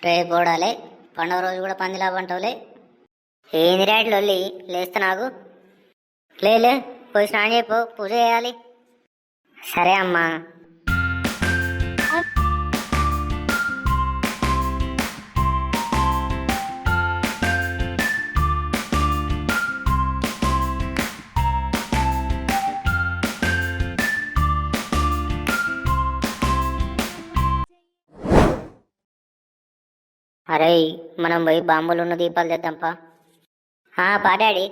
రేపు పోడాలి పండుగ రోజు కూడా పందిలా పంటవులే. ఏంది డాడీ లొల్లి? లేస్తా నాకు లేలే, పోయి స్నానం చేయపో, పూజ చేయాలి. సరే అమ్మా. అరే, మనం పోయి బాంబులు ఉన్న దీపాలు తెద్దాంపా. పా డాడీ.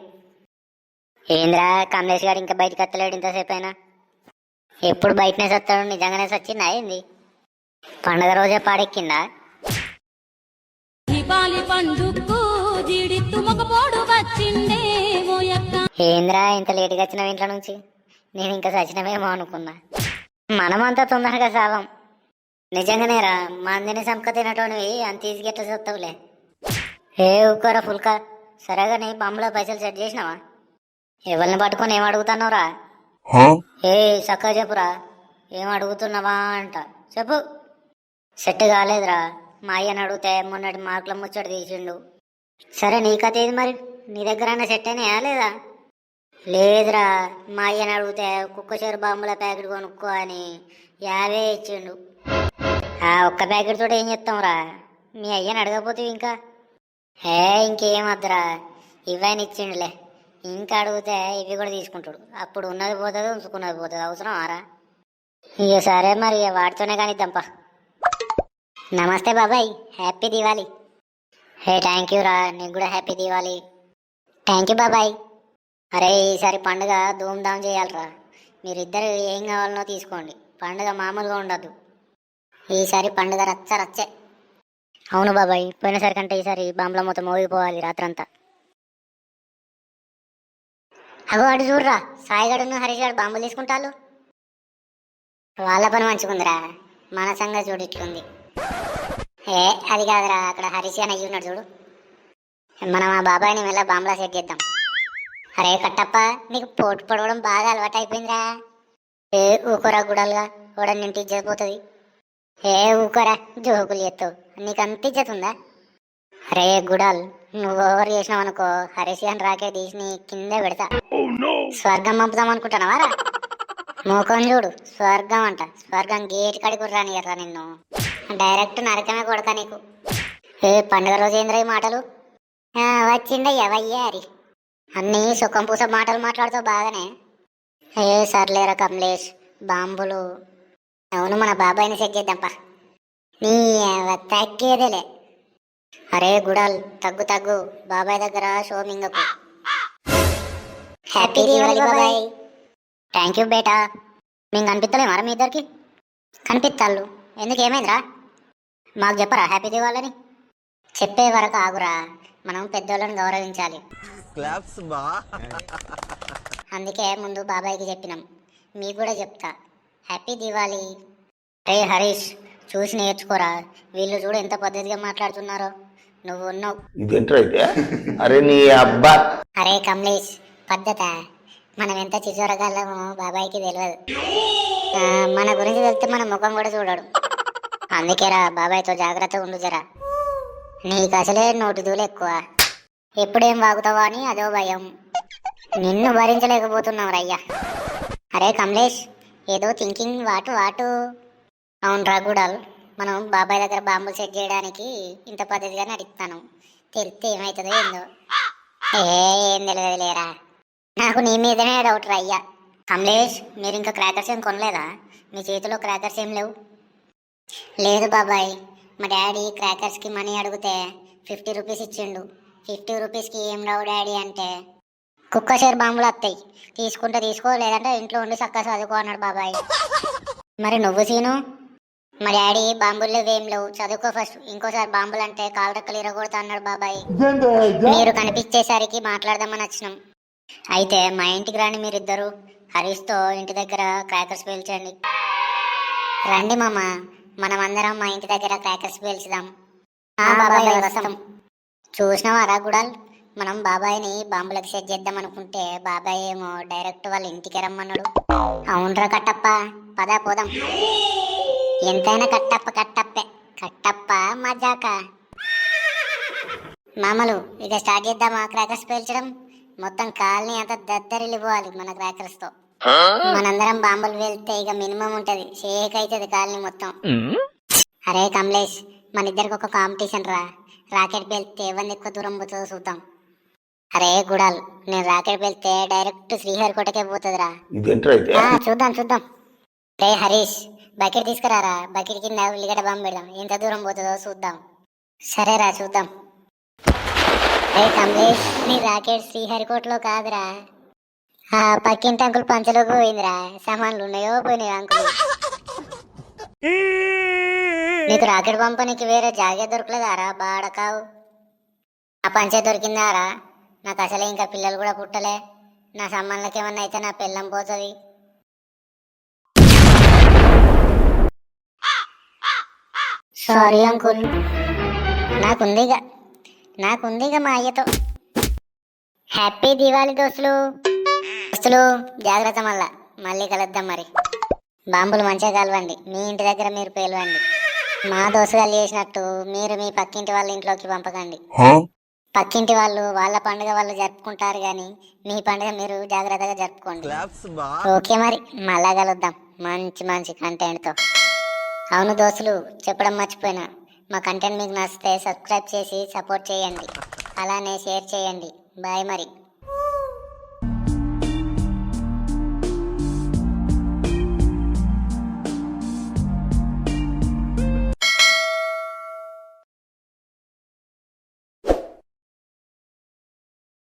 ఏంద్రా కమలేష్ గారు ఇంకా బయటకు వస్తలేడు ఇంతసేపు అయినా? ఎప్పుడు బయటనే సత్తాడు, నిజంగానే సచ్చిందా ఏంది? పండగ రోజే పాడెక్కిందా? ఏంద్రా ఇంత లేటుగా వచ్చినావు ఇంట్లో నుంచి? నేను ఇంకా సచ్చినమేమో అనుకున్నా. మనమంతా తొందరగా సావం. నిజంగానేరా, మందిని సంపక తినటోనివి అంత ఈజీగా ఎట్లా చూస్తావులే. ఏ ఊకోరా ఫుల్కా. సరేగాని బాంబులో పైసలు సెట్ చేసినావా? ఎవరిని పట్టుకొని ఏం అడుగుతున్నావురా? ఏ చక్కగా చెప్పురా, ఏం అడుగుతున్నావా అంట చెప్పు. సెట్ కాలేదురా, మా అయ్యని అడిగితే మొన్నటి మార్కుల ముచ్చట తీసిండు. సరే నీ కథ ఏది మరి? నీ దగ్గర సెట్ అయినాయా లేదా? లేదురా, మా అయ్యని అడిగితే కుక్కచేరు బాంబుల ప్యాకెట్ కొనుక్కో అని 50 ఇచ్చిండు. ఒక్క ప్యాకెట్ తోటి ఏం చెప్తాంరా? మీ అయ్యని అడగపోతే ఇంకా ఇంకేం వద్దురా, ఇవైనా ఇచ్చిండులే. ఇంకా అడిగితే ఇవి కూడా తీసుకుంటాడు. అప్పుడు ఉన్నది పోతుంది, ఉంచుకున్నది పోతుంది. అవసరం ఆరా? ఇక సరే మరి, వాటితోనే కానిద్దాంపా. నమస్తే బాబాయ్, హ్యాపీ దివాళీ. థ్యాంక్ యూ రా, నీకు కూడా హ్యాపీ దివాళీ. థ్యాంక్ యూ బాబాయ్. అరే, ఈసారి పండుగ ధూమ్ధామ్ చేయాలరా. మీరిద్దరు ఏం కావాలనో తీసుకోండి, పండుగ మామూలుగా ఉండద్దు. ఈసారి పండుగ రచ్చ రచ్చే. అవును బాబాయ్, పోయినసారి కంటే ఈసారి బాంబుల మొత్తం మోగిపోవాలి రాత్రంతా. అగో అడు చూడరా, సాయిగడును హరీష్ గారు బాంబులు తీసుకుంటారు. వాళ్ళ పని మంచుకుందిరా, మన సంగతి చూడు ఇట్లుంది. అది కాదురా, అక్కడ హరీష్ అని అయ్యున్నాడు చూడు. మనం ఆ బాబాయ్ని మెల్ల బాంబులా సెట్ చేద్దాం. అరే కట్టప్ప, నీకు పోటు పడవడం బాగా అలవాటు అయిపోయిందిరా. ఊకోరా గుడాలుగా, కూడా నింటి ఇజ్జత పోతుంది. ఊకోరా, జోకులు చేస్తావు, నీకు అంత ఇజ్జత ఉందా? అరే గుడాల్, నువ్వు ఓవర్ చేసినావు అనుకో, హరీష్ అని రాకెట్ తీసి నీ కిందే పెడతా. స్వర్గం పంపుదాం అనుకుంటున్నావారా? మోకం చూడు, స్వర్గం అంట. స్వర్గం గేట్ కాడికి రానియర్రా నిన్ను, డైరెక్ట్ నరకమే కొడతా నీకు. పండుగ రోజు ఏంద్రా ఈ మాటలు? వచ్చిండయ్యా వయ్యారి, అన్నీ సుఖం పూస మాటలు మాట్లాడుతావు బాగానే. సర్లేరా కమలేష్, బాంబులు. అవును, మన బాబాయ్ని సెట్ చేద్దాంపా. నీ తగ్గేదేలే. అరే గుడాల్, తగ్గు తగ్గు, బాబాయ్ దగ్గర షో మింగకు. హ్యాపీ దివాళీ బాబాయ్. థ్యాంక్ యూ బేటా. మేము కనిపిస్తలేమారా మీ ఇద్దరికి? కనిపిస్తాళ్ళు. ఎందుకు, ఏమైందిరా? మాకు చెప్పరా హ్యాపీ దివాళీ అని? చెప్పే వరకు ఆగురా, మనం పెద్దోళ్ళని గౌరవించాలి. అందుకే ముందు బాబాయ్కి చెప్పినాం, మీకు కూడా చెప్తా. హ్యాపీ దివాళీ. రే హరీష్, చూసి నేర్చుకోరా, వీళ్ళు చూడు ఎంత పద్ధతిగా మాట్లాడుతున్నారో. నువ్వు ఉన్నావు. అరే నీ అబ్బా. అరే కమలేష్, పద్ధత మనం ఎంత చిచోరగాళ్ళమో బాబాయ్కి తెలియదు. మన గురించి తెలిస్తే మన ముఖం కూడా చూడడు. అందుకేరా బాబాయ్తో జాగ్రత్తగా ఉండు జరా. నీకు అసలే నోటి దూలు ఎక్కువ, ఎప్పుడేం వాగుతావా అని అదో భయం. నిన్ను భరించలేకపోతున్నావు రయ్యా. అరే కమలేష్, ఏదో థింకింగ్ వాటు. అవునరా గుడాల్, మనం బాబాయ్ దగ్గర బాంబులు సెట్ చేయడానికి ఇంత పద్ధతిగా నడుస్తాను. తెలిస్తే ఏమవుతుందో ఏందో. ఏం తెలియదు లేరా, నాకు నీ మీదనే డౌట్ రా అయ్యా. కమలేష్, మీరు ఇంకా క్రాకర్స్ ఏం కొనలేదా? మీ చేతిలో క్రాకర్స్ ఏం లేవు? లేదు బాబాయ్, మా డాడీ క్రాకర్స్కి మనీ అడిగితే 50 రూపీస్ ఇచ్చిండు. 50 రూపీస్కి ఏం రావు డాడీ అంటే, కుక్క షేర్ బాంబులు వస్తాయి, తీసుకుంటే తీసుకో, లేదంటే ఇంట్లో ఉండి చక్కగా చదువుకో అన్నాడు బాబాయ్. మరి నువ్వు సీను? మా డాడీ బాంబులు ఏం లేవు, చదువుకో ఫస్ట్, ఇంకోసారి బాంబులు అంటే కాలు రెక్కలు ఇరగొడతా అన్నాడు బాబాయ్. మీరు కనిపించేసరికి మాట్లాడదామని వచ్చినాం. అయితే మా ఇంటికి రండి మీరిద్దరు, హరీష్తో ఇంటి దగ్గర క్రాకర్స్ పేల్చండి. రండి మామ, మనం అందరం మా ఇంటి దగ్గర క్రాకర్స్ పేల్చుదాం. బాబాయ్ వస్తాం. చూసినావారా గుడాల్, మనం బాబాయ్ని బాంబులకు సెట్ చేద్దాం అనుకుంటే బాబాయ్ ఏమో డైరెక్ట్ వాళ్ళ ఇంటికి రమ్మన్నాడు. అవునరా కట్టప్ప, పదా పోదాం. ఎంతైనా కట్టప్ప కట్టప్పే. కట్టప్ప మజాక. మామలు ఇక స్టార్ట్ చేద్దామా క్రాకర్స్ పేల్చడం? మొత్తం కాలనీ అంతా దద్దరిల్లిపోవాలి మన క్రాకర్స్ తో. మనందరం బాంబులు వెళ్తే ఇక మినిమం ఉంటది, షేక్ అవుతుంది కాలనీ మొత్తం. అరే కమలేష్, మన ఇద్దరికి ఒక కాంపిటీషన్ రా. రాకెట్ పేలితే ఎవరిని ఎక్కువ దూరం పోతుందో చూద్దాం. అరే గుడాల్, నేను రాకెట్ పేలితే డైరెక్ట్ శ్రీహరికోటకే పోతుందిరా. ఇదేంట్రా అయితే? చూద్దాం చూద్దాం. రే హరీష్, బకెట్ తీసుకురారా. బకెట్ కింద ఉల్లిగడ్డ బాంబు పెడదాం, ఎంత దూరం పోతుందో చూద్దాం. సరేరా చూద్దాం. రే కమలేష్, నీ రాకెట్ శ్రీహరికోటలో కాదురా, పక్కింటి అంకుల్ పంచలోకి పోయిందిరా. సామాన్లు ఉన్నాయో పోయినాయో అంకుల్. నీకు రాకెట్ పంపనికి వేరే జాగే దొరకలేదారా బాడకావు? ఆ పంచే దొరికిందారా? నాకు అసలే ఇంకా పిల్లలు కూడా పుట్టలే. నా సంబంధంకి ఏమన్నా అయితే నా పిల్లం పోతుంది. సారీ అంకుల్, నాకుందిగా మా అయ్యతో. హ్యాపీ దివాళీ దోస్తులు. జాగ్రత్త, మళ్ళీ కలుద్దాం మరి. బాంబులు మంచిగా కలవండి, మీ ఇంటి దగ్గర మీరు పేలవండి. మా దోస్తుగాలు చేసినట్టు మీరు మీ పక్కింటి వాళ్ళ ఇంట్లోకి పంపకండి. పక్కింటి వాళ్ళు వాళ్ళ పండుగ వాళ్ళు జరుపుకుంటారు కానీ మీ పండుగ మీరు జాగ్రత్తగా జరుపుకోండి. ఓకే మరి, మళ్ళా కలుద్దాం మంచి మంచి కంటెంట్తో. అవును దోస్తులు, చెప్పడం మర్చిపోయినా, మా కంటెంట్ మీకు నచ్చితే సబ్స్క్రైబ్ చేసి సపోర్ట్ చేయండి, అలానే షేర్ చేయండి. బాయ్ మరి.